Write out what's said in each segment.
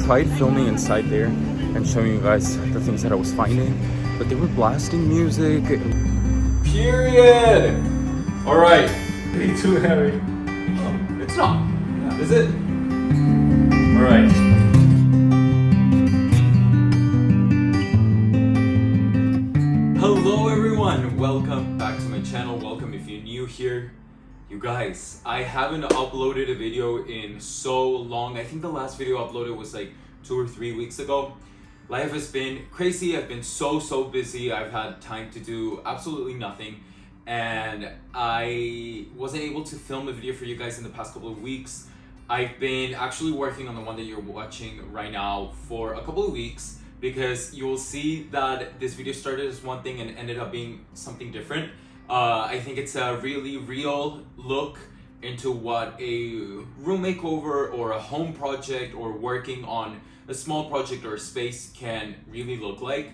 tried filming inside there and showing you guys the things that I was finding, but they were blasting music. Period! Alright. Way too heavy. Oh, it's not. Is it? Alright. Hello everyone, welcome back to my channel. Welcome if you're new here. You guys, I haven't uploaded a video in so long. I think the last video I uploaded was like 2 or 3 weeks ago. Life has been crazy. I've been so busy. I've had time to do absolutely nothing. And I wasn't able to film a video for you guys in the past couple of weeks. I've been actually working on the one that you're watching right now for a couple of weeks, because you will see that this video started as one thing and ended up being something different. I think it's a really real look into what a room makeover or a home project or working on a small project or a space can really look like.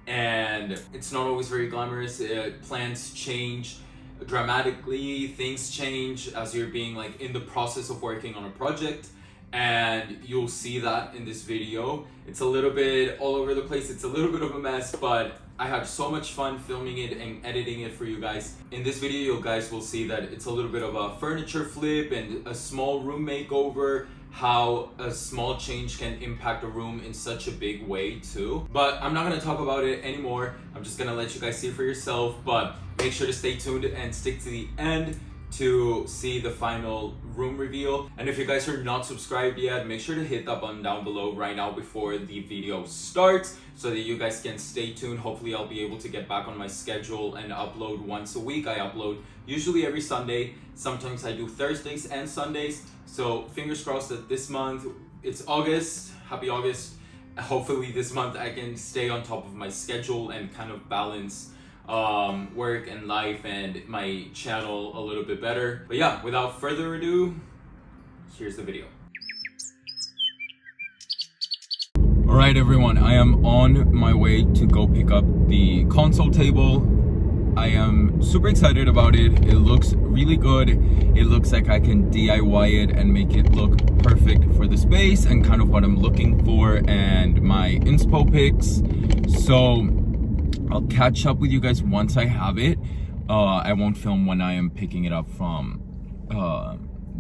And it's not always very glamorous. Plans change dramatically, things change as you're being like in the process of working on a project, and you'll see that in this video. It's a little bit all over the place, it's a little bit of a mess, but I had so much fun filming it and editing it for you guys. In this video, you guys will see that it's a little bit of a furniture flip and a small room makeover, how a small change can impact a room in such a big way too. But I'm not gonna talk about it anymore. I'm just gonna let you guys see it for yourself, but make sure to stay tuned and stick to the end to see the final room reveal. And if you guys are not subscribed yet, make sure to hit that button down below right now before the video starts, so that you guys can stay tuned. Hopefully I'll be able to get back on my schedule and upload once a week. I upload usually every Sunday. Sometimes I do Thursdays and Sundays. So fingers crossed that this month, it's August, happy August. Hopefully this month I can stay on top of my schedule and kind of balance work and life and my channel a little bit better. But yeah, without further ado, here's the video. All right everyone, I am on my way to go pick up the console table. I am super excited about it. It looks really good. It looks like I can DIY it and make it look perfect for the space and kind of what I'm looking for and my inspo picks. So I'll catch up with you guys once I have it. I won't film when I am picking it up from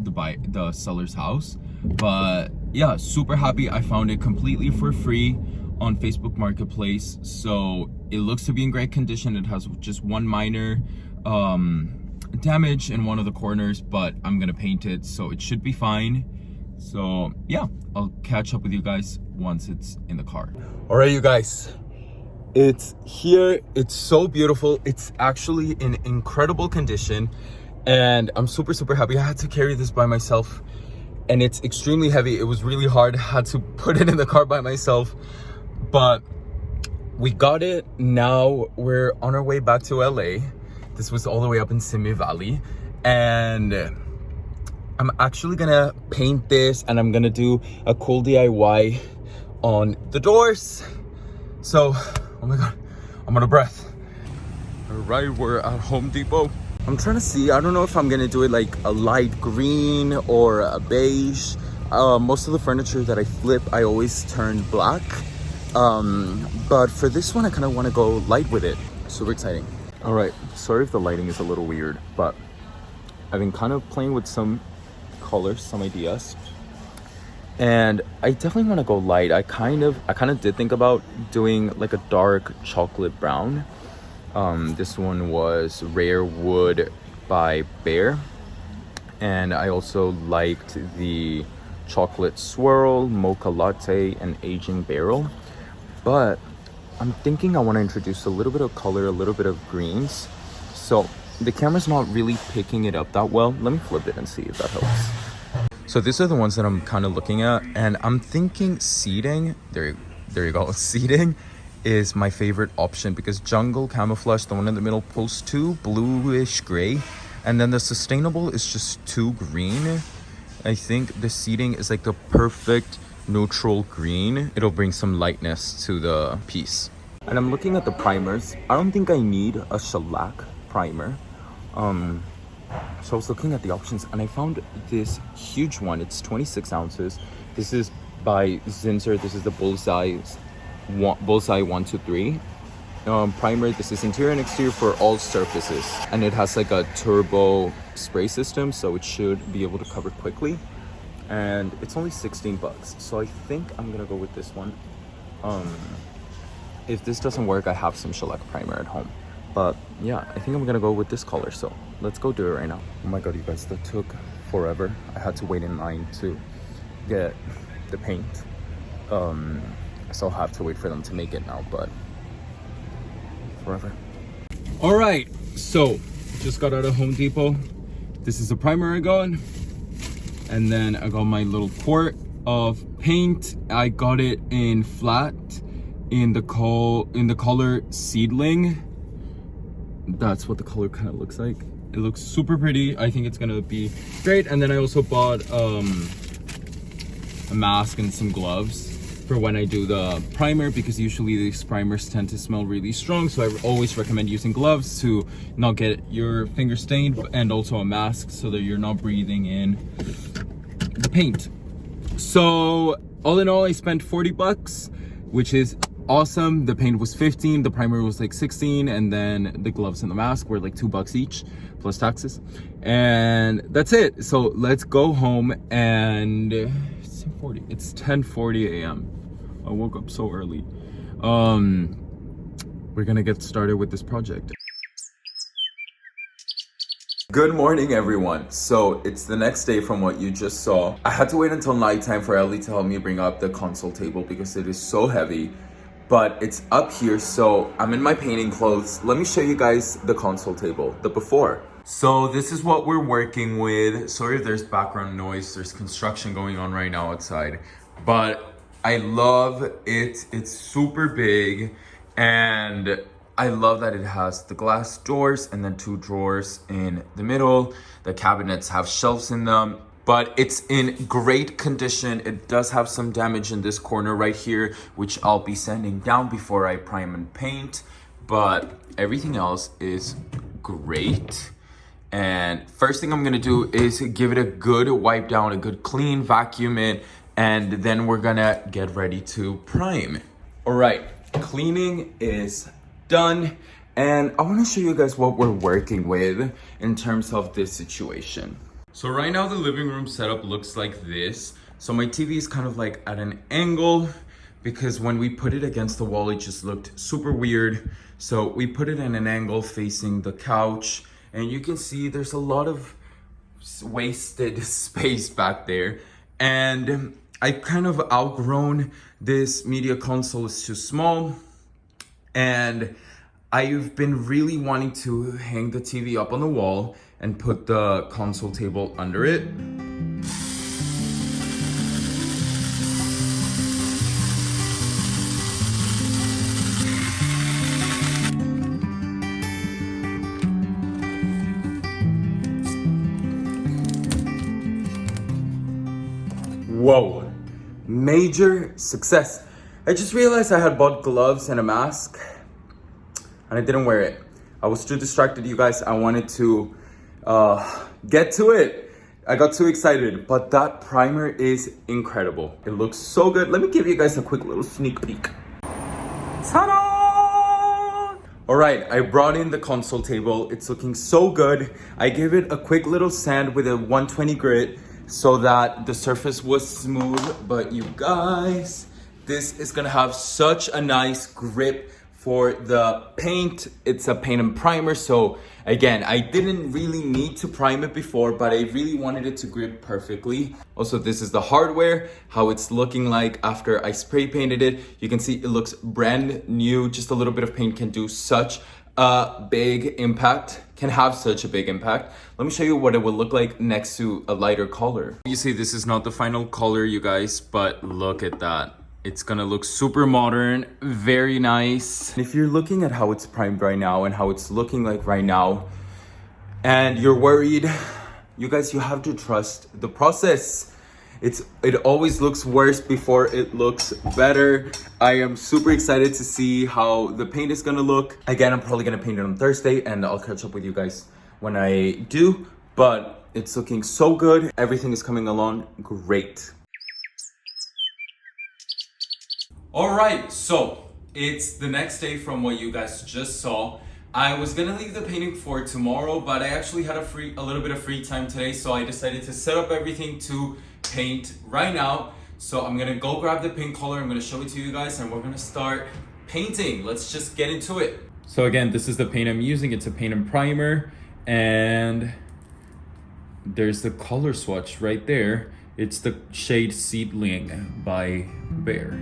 the seller's house. But yeah, super happy. I found it completely for free on Facebook Marketplace, so it looks to be in great condition. It has just one minor damage in one of the corners, but I'm gonna paint it, so it should be fine. So yeah, I'll catch up with you guys once it's in the car. All right, you guys, it's here. It's so beautiful. It's actually in incredible condition, and I'm super happy. I had to carry this by myself, and it's extremely heavy. It was really hard. I had to put it in the car by myself, but we got it. Now we're on our way back to LA. This was all the way up in Simi Valley, and I'm actually gonna paint this, and I'm gonna do a cool DIY on the doors. So, oh my god, I'm out of breath. All right, we're at Home Depot. I'm trying to see, I don't know if I'm gonna do it like a light green or a beige. Most of the furniture that I flip, I always turn black. But for this one, I kind of want to go light with it. Super exciting. All right, sorry if the lighting is a little weird, but I've been kind of playing with some colors, some ideas, and I definitely want to go light. I kind of did think about doing like a dark chocolate brown. This one was Rare Wood by Bear, and I also liked the chocolate swirl, mocha latte, and aging barrel. But I'm thinking I want to introduce a little bit of color, a little bit of greens. So the camera's not really picking it up that well. Let me flip it and see if that helps. So these are the ones that I'm kind of looking at, and I'm thinking seating, there you go. Seating is my favorite option, because jungle camouflage, the one in the middle, pulls too bluish gray, and then the sustainable is just too green. I think the seating is like the perfect neutral green. It'll bring some lightness to the piece. And I'm looking at the primers. I don't think I need a shellac primer. So I was looking at the options, and I found this huge one. It's 26 ounces. This is by Zinsser. This is the Bullseye 123 primer. This is interior and exterior for all surfaces, and it has like a turbo spray system, so it should be able to cover quickly. And it's only 16 bucks, so I think I'm gonna go with this one. If this doesn't work, I have some shellac primer at home, but yeah, I think I'm gonna go with this color, so let's go do it right now. Oh my god, you guys, that took forever. I had to wait in line to get the paint, so I'll have to wait for them to make it now, but forever. All right, so just got out of Home Depot. This is the primer I got, and then I got my little quart of paint. I got it in flat in the color Seedling. That's what the color kind of looks like. It looks super pretty. I think it's gonna be great. And then I also bought a mask and some gloves for when I do the primer, because usually these primers tend to smell really strong, so I always recommend using gloves to not get your finger stained, and also a mask so that you're not breathing in the paint. So all in all, I spent 40 bucks, which is awesome. The paint was 15, the primer was like 16, and then the gloves and the mask were like 2 bucks each plus taxes, and that's it. So let's go home, and it's 10:40 a.m. I woke up so early. We're gonna get started with this project. Good morning, everyone. So it's the next day from what you just saw. I had to wait until nighttime for Ellie to help me bring up the console table because it is so heavy, but it's up here. So I'm in my painting clothes. Let me show you guys the console table, the before. So this is what we're working with. Sorry if there's background noise. There's construction going on right now outside, but I love it. It's super big, and I love that it has the glass doors and then 2 drawers in the middle. The cabinets have shelves in them, but it's in great condition. It does have some damage in this corner right here, which I'll be sanding down before I prime and paint, but everything else is great. And first thing I'm gonna do is give it a good wipe down, a good clean, vacuum it, and then we're gonna get ready to prime. All right, cleaning is done, and I want to show you guys what we're working with in terms of this situation. So right now the living room setup looks like this. So my TV is kind of like at an angle, because when we put it against the wall, it just looked super weird. So we put it in an angle facing the couch, and you can see there's a lot of wasted space back there. And I kind of outgrown this media console. It's too small. And I've been really wanting to hang the TV up on the wall and put the console table under it. Whoa, major success. I just realized I had bought gloves and a mask, and I didn't wear it. I was too distracted, you guys. I wanted to get to it. I got too excited, but that primer is incredible. It looks so good. Let me give you guys a quick little sneak peek. Ta-da! All right, I brought in the console table. It's looking so good. I gave it a quick little sand with a 120 grit so that the surface was smooth, but you guys, this is gonna have such a nice grip for the paint. It's a paint and primer, so again, I didn't really need to prime it before, but I really wanted it to grip perfectly. Also, this is the hardware, how it's looking like after I spray painted it. You can see it looks brand new. Just a little bit of paint can do such a big impact, can have such a big impact. Let me show you what it would look like next to a lighter color. You see, this is not the final color, you guys, but look at that. It's gonna look super modern, very nice. If you're looking at how it's primed right now and how it's looking like right now, and you're worried, you guys, you have to trust the process. It always looks worse before it looks better. I am super excited to see how the paint is gonna look. Again, I'm probably gonna paint it on Thursday, and I'll catch up with you guys when I do, but it's looking so good. Everything is coming along great. All right, so it's the next day from what you guys just saw. I was gonna leave the painting for tomorrow, but I actually had a little bit of free time today, so I decided to set up everything to paint right now. So I'm gonna go grab the paint color, I'm gonna show it to you guys, and we're gonna start painting. Let's just get into it. So again, this is the paint I'm using. It's a paint and primer, and there's the color swatch right there. It's the shade Seedling by Bear.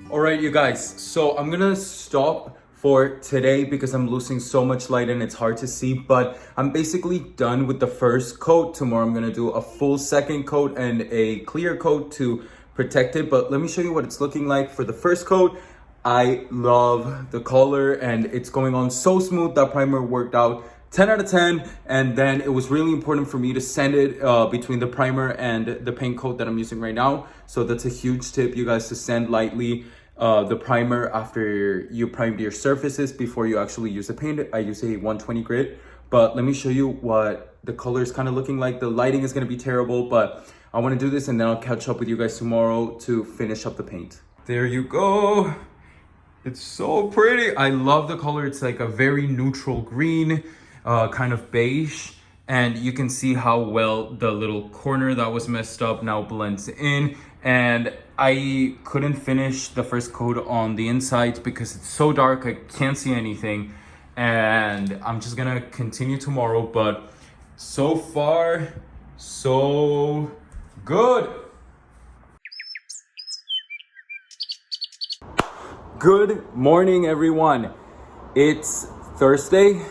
All right, you guys, so I'm gonna stop for today because I'm losing so much light and it's hard to see, but I'm basically done with the first coat. Tomorrow I'm gonna do a full second coat and a clear coat to protect it, but let me show you what it's looking like for the first coat. I love the color and it's going on so smooth. That primer worked out 10 out of 10, and then it was really important for me to sand it between the primer and the paint coat that I'm using right now. So that's a huge tip, you guys, to sand lightly the primer after you primed your surfaces before you actually use the paint. I use a 120 grit, but let me show you what the color is kind of looking like. The lighting is going to be terrible, but I want to do this and then I'll catch up with you guys tomorrow to finish up the paint. There you go. It's so pretty. I love the color. It's like a very neutral green, kind of beige, and you can see how well the little corner that was messed up now blends in. And I couldn't finish the first coat on the inside because it's so dark, I can't see anything. And I'm just gonna continue tomorrow, but so far, so good. Good morning, everyone. It's Thursday.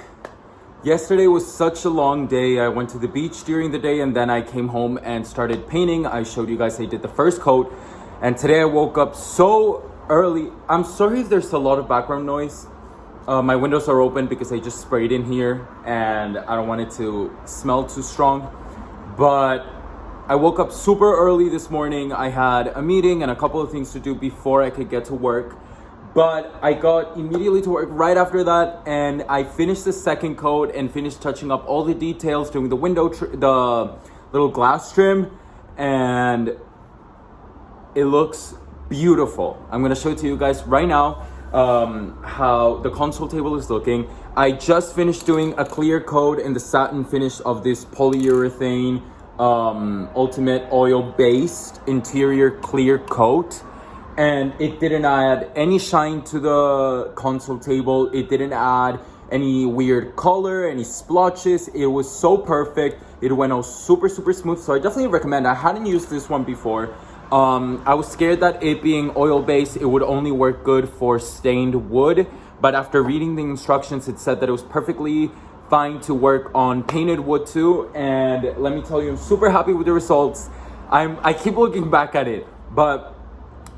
Yesterday was such a long day. I went to the beach during the day and then I came home and started painting. I showed you guys I did the first coat, and today I woke up so early. I'm sorry if there's a lot of background noise. My windows are open because I just sprayed in here and I don't want it to smell too strong. But I woke up super early this morning. I had a meeting and a couple of things to do before I could get to work. But I got immediately to work right after that, and I finished the second coat and finished touching up all the details, doing the window, the little glass trim, and it looks beautiful. I'm gonna show it to you guys right now how the console table is looking. I just finished doing a clear coat in the satin finish of this polyurethane ultimate oil-based interior clear coat. And it didn't add any shine to the console table. It didn't add any weird color, any splotches. It was so perfect. It went out super, super smooth. So I definitely recommend. I hadn't used this one before. I was scared that it being oil-based, it would only work good for stained wood. But after reading the instructions, it said that it was perfectly fine to work on painted wood too. And let me tell you, I'm super happy with the results. I keep looking back at it, but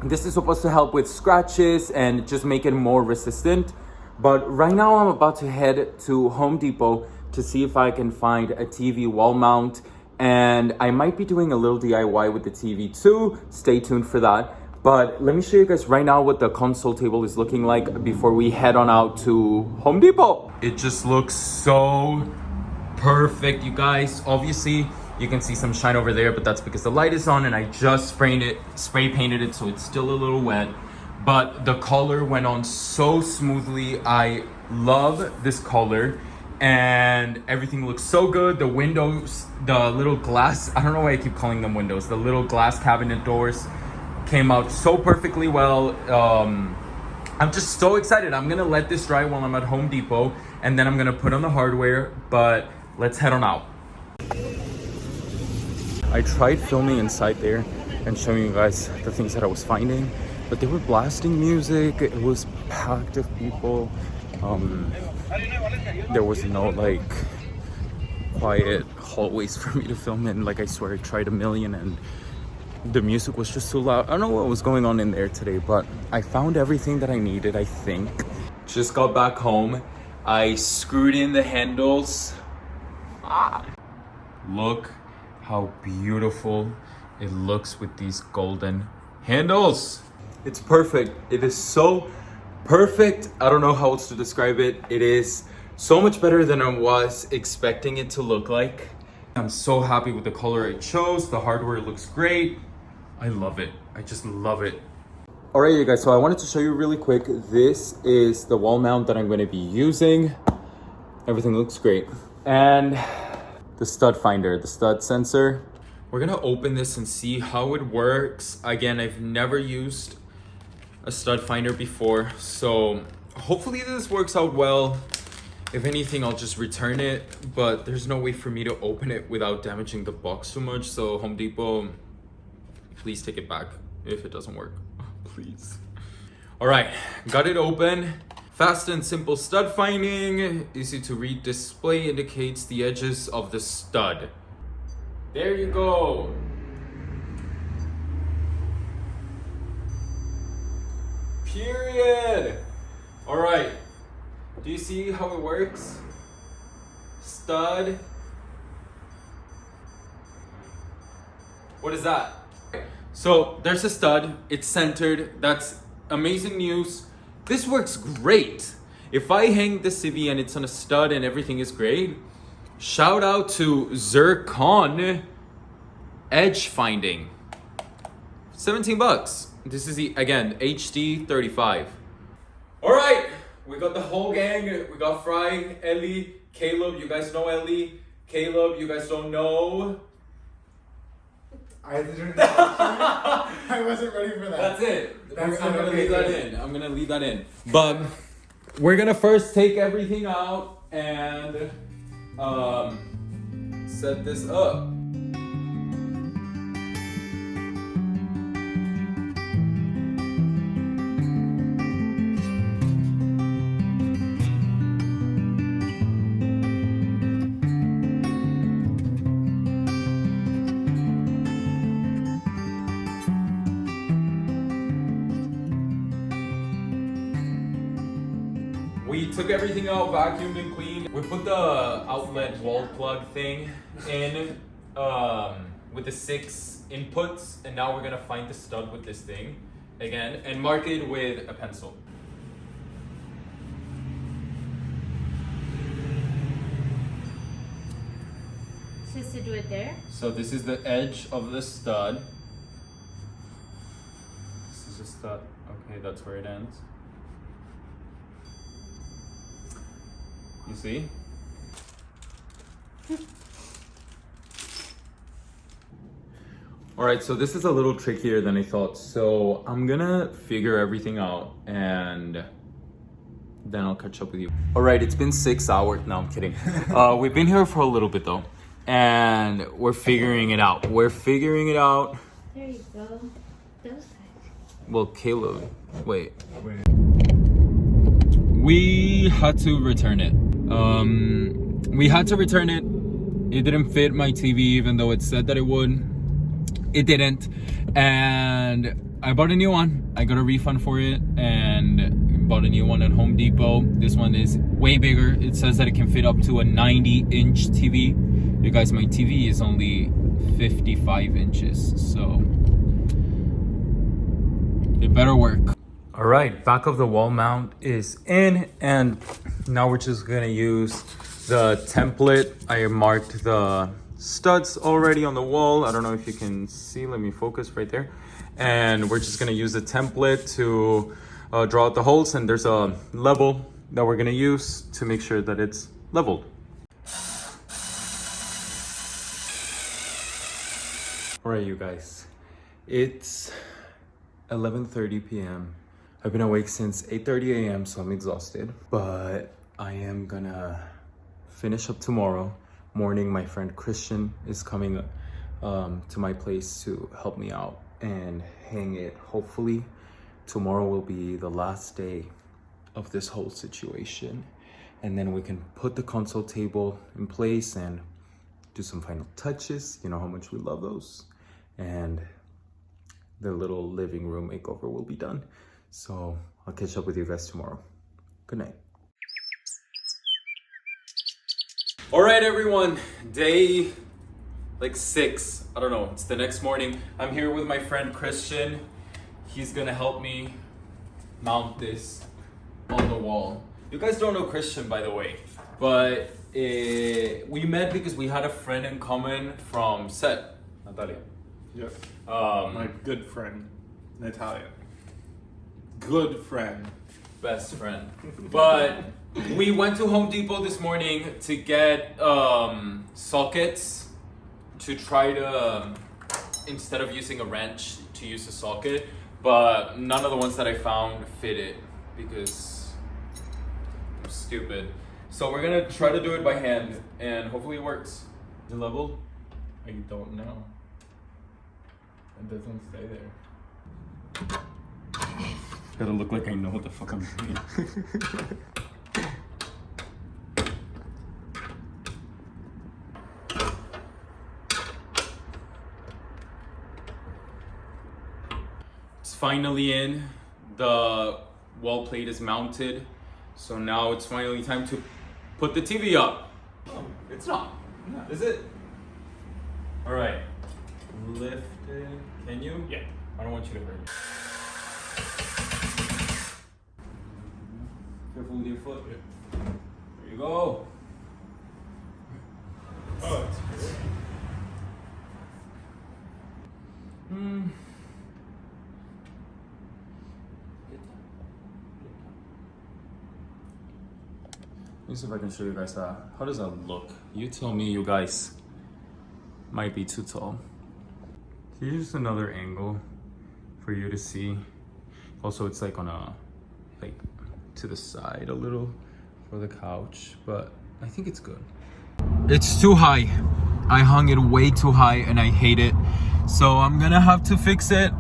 this is supposed to help with scratches and just make it more resistant. But right now I'm about to head to Home Depot to see if I can find a TV wall mount. And I might be doing a little DIY with the TV too. Stay tuned for that. But let me show you guys right now what the console table is looking like before we head on out to Home Depot. It just looks so perfect, you guys. Obviously, you can see some shine over there, but that's because the light is on and I just spray painted it, so it's still a little wet. But the color went on so smoothly. I love this color and everything looks so good. The windows, the little glass, I don't know why I keep calling them windows, the little glass cabinet doors came out so perfectly well. I'm just so excited. I'm gonna let this dry while I'm at Home Depot and then I'm gonna put on the hardware, but let's head on out. I tried filming inside there and showing you guys the things that I was finding, but they were blasting music. It was packed of people. There was no like quiet hallways for me to film in. Like I swear I tried a million and The music was just too loud. I don't know what was going on in there today, but I found everything that I needed, I think. Just got back home. I screwed in the handles. Look how beautiful it looks with these golden handles. It's perfect. It is so perfect. I don't know how else to describe it. It is so much better than I was expecting it to look like. I'm so happy with the color it chose. The hardware looks great. I love it. I just love it. All right, you guys, so I wanted to show you really quick. This is the wall mount that I'm going to be using. Everything looks great. And the stud finder, the stud sensor. We're going to open this and see how it works. Again, I've never used a stud finder before, so hopefully this works out well. If anything, I'll just return it, but there's no way for me to open it without damaging the box too much. So Home Depot, please take it back if it doesn't work, please. All right, got it open. Fast and simple stud finding. Easy to read display indicates the edges of the stud. There you go. Period. All right. Do you see how it works? Stud. What is that? So there's a stud. It's centered. That's amazing news. This works great. If I hang the civvy and it's on a stud and everything is great, shout out to Zircon Edge Finding. 17 bucks. This is the, again, HD 35. All right, we got the whole gang. We got Fry, Ellie, Caleb. You guys know Ellie. Caleb, you guys don't know. I didn't know. I wasn't ready for that. That's it. I'm That's gonna okay, leave that good. in. I'm gonna leave that in. But we're gonna first take everything out and set this up. We took everything out, vacuumed and cleaned. We put the outlet wall plug thing in with the 6 inputs, and now we're gonna find the stud with this thing again and mark it with a pencil. Just to do it there? So this is the edge of the stud. This is the stud. Okay, that's where it ends. You see? All right, so this is a little trickier than I thought. So I'm gonna figure everything out and then I'll catch up with you. All right, it's been 6 hours. No, I'm kidding. We've been here for a little bit though, and we're figuring it out. We're figuring it out. There you go. Those guys. Well, Caleb, wait. We had to return it. We had to return it. It didn't fit my TV, even though it said that it would. It didn't. And I bought a new one. I got a refund for it and bought a new one at Home Depot. This one is way bigger. It says that it can fit up to a 90-inch TV. You guys, my TV is only 55 inches, so it better work. All right, back of the wall mount is in, and now we're just gonna use the template. I marked the studs already on the wall. I don't know if you can see, let me focus right there. And we're just gonna use the template to draw out the holes, and there's a level that we're gonna use to make sure that it's leveled. All right, you guys, it's 11:30 p.m. I've been awake since 8:30 a.m. so I'm exhausted, but I am gonna finish up tomorrow morning. My friend Christian is coming to my place to help me out and hang it. Hopefully tomorrow will be the last day of this whole situation, and then we can put the console table in place and do some final touches. You know how much we love those. And the little living room makeover will be done. So I'll catch up with you guys tomorrow. Good night. All right, everyone, day like 6, I don't know, it's the next morning. I'm here with my friend Christian. He's gonna help me mount this on the wall. You guys don't know Christian, by the way, but we met because we had a friend in common from set, Natalia. Yes. My good friend, Natalia. Good friend. Best friend. But we went to Home Depot this morning to get sockets to try to, instead of using a wrench, to use a socket. But none of the ones that I found fit it because I'm stupid. So we're gonna try to do it by hand and hopefully it works. Is it level? I don't know. It doesn't stay there. Gotta look like I know what the fuck I'm doing. It's finally in. The wall plate is mounted. So now it's finally time to put the TV up. Oh, it's not. No. Is it? All right. Lift it. Can you? Yeah. I don't want you to hurt. Careful with your foot. Yeah. There you go. Oh, it's good. Let me see if I can show you guys that. How does that look? You tell me, you guys. Might be too tall. Here's another angle for you to see. Also, it's like on a, like to the side a little for the couch, but I think it's good. It's too high. I hung it way too high and I hate it. So I'm gonna have to fix it,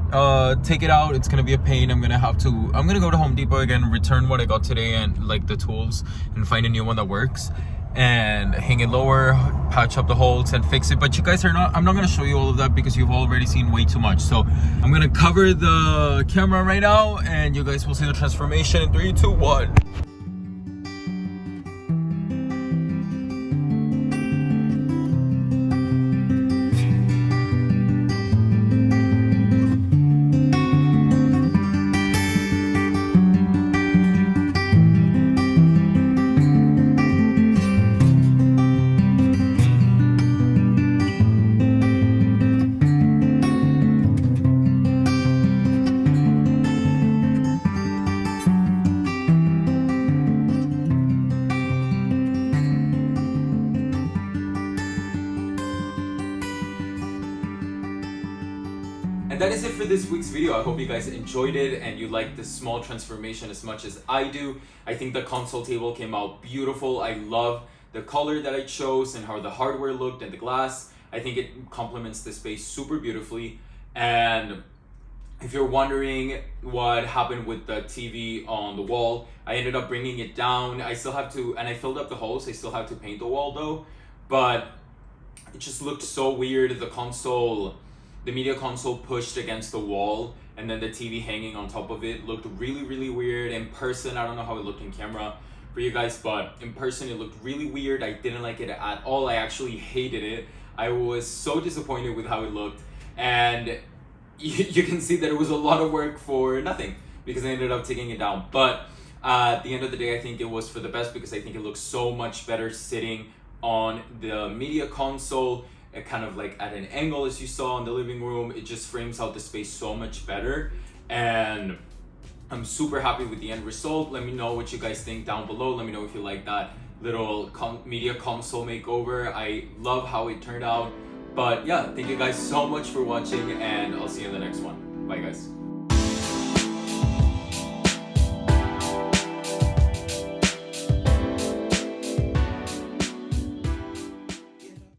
take it out. It's gonna be a pain. I'm gonna go to Home Depot again, return what I got today and like the tools and find a new one that works and hang it lower, patch up the holes and fix it. But you guys I'm not gonna show you all of that because you've already seen way too much. So I'm gonna cover the camera right now and you guys will see the transformation in 3, 2, 1. And that is it for this week's video. I hope you guys enjoyed it and you liked this small transformation as much as I do. I think the console table came out beautiful. I love the color that I chose and how the hardware looked and the glass. I think it complements the space super beautifully. And if you're wondering what happened with the TV on the wall, I ended up bringing it down. I still have to, and I filled up the holes. I still have to paint the wall though, but it just looked so weird. The media console pushed against the wall and then the TV hanging on top of it looked really, really weird. In person, I don't know how it looked in camera for you guys, but in person it looked really weird. I didn't like it at all. I actually hated it. I was so disappointed with how it looked. And you can see that it was a lot of work for nothing because I ended up taking it down. But at the end of the day, I think it was for the best because I think it looks so much better sitting on the media console, kind of like at an angle as you saw in the living room. It just frames out the space so much better. And I'm super happy with the end result. Let me know what you guys think down below. Let me know if you like that little media console makeover. I love how it turned out. But yeah, thank you guys so much for watching and I'll see you in the next one. Bye guys.